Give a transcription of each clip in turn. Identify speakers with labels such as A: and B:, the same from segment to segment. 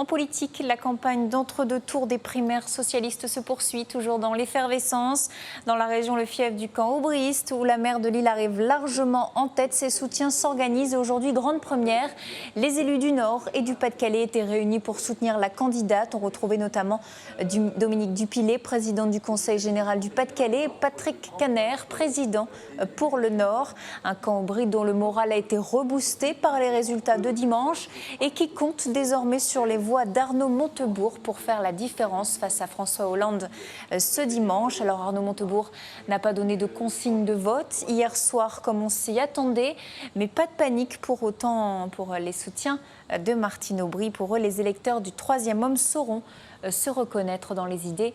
A: En politique, la campagne d'entre-deux tours des primaires socialistes se poursuit, toujours dans l'effervescence. Dans la région, le fief du camp aubriste, où la maire de Lille arrive largement en tête, ses soutiens s'organisent. Aujourd'hui, grande première, les élus du Nord et du Pas-de-Calais étaient réunis pour soutenir la candidate. On retrouvait notamment Dominique Dupilet, président du Conseil général du Pas-de-Calais, et Patrick Caner, président pour le Nord. Un camp aubriste dont le moral a été reboosté par les résultats de dimanche et qui compte désormais sur les voix d'Arnaud Montebourg pour faire la différence face à François Hollande ce dimanche. Alors Arnaud Montebourg n'a pas donné de consigne de vote hier soir comme on s'y attendait, mais pas de panique pour autant pour les soutiens de Martine Aubry. Pour eux, les électeurs du troisième homme sauront se reconnaître dans les idées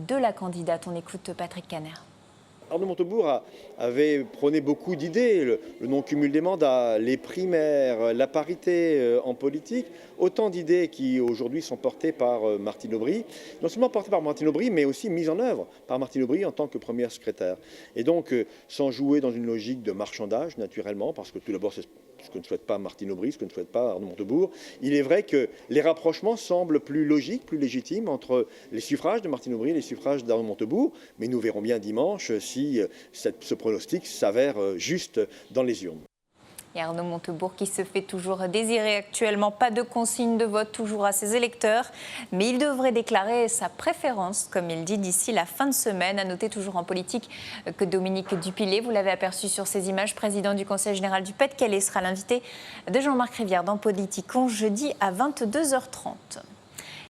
A: de la candidate. On écoute Patrick Caner.
B: Arnaud Montebourg avait prôné beaucoup d'idées, le non-cumul des mandats, les primaires, la parité en politique, autant d'idées qui aujourd'hui sont portées par Martine Aubry, non seulement portées par Martine Aubry, mais aussi mises en œuvre par Martine Aubry en tant que première secrétaire. Et donc, sans jouer dans une logique de marchandage, naturellement, parce que tout d'abord, c'est ce que ne souhaite pas Martine Aubry, ce que ne souhaite pas Arnaud Montebourg, il est vrai que les rapprochements semblent plus logiques, plus légitimes entre les suffrages de Martine Aubry et les suffrages d'Arnaud Montebourg, mais nous verrons bien dimanche si ce pronostic s'avère juste dans les urnes.
A: Et Arnaud Montebourg qui se fait toujours désirer actuellement, pas de consigne de vote toujours à ses électeurs, mais il devrait déclarer sa préférence, comme il dit, d'ici la fin de semaine. À noter toujours en politique que Dominique Dupilet, vous l'avez aperçu sur ces images, président du Conseil général du Pas-de-Calais, sera l'invité de Jean-Marc Rivière dans Politicon jeudi à 22h30.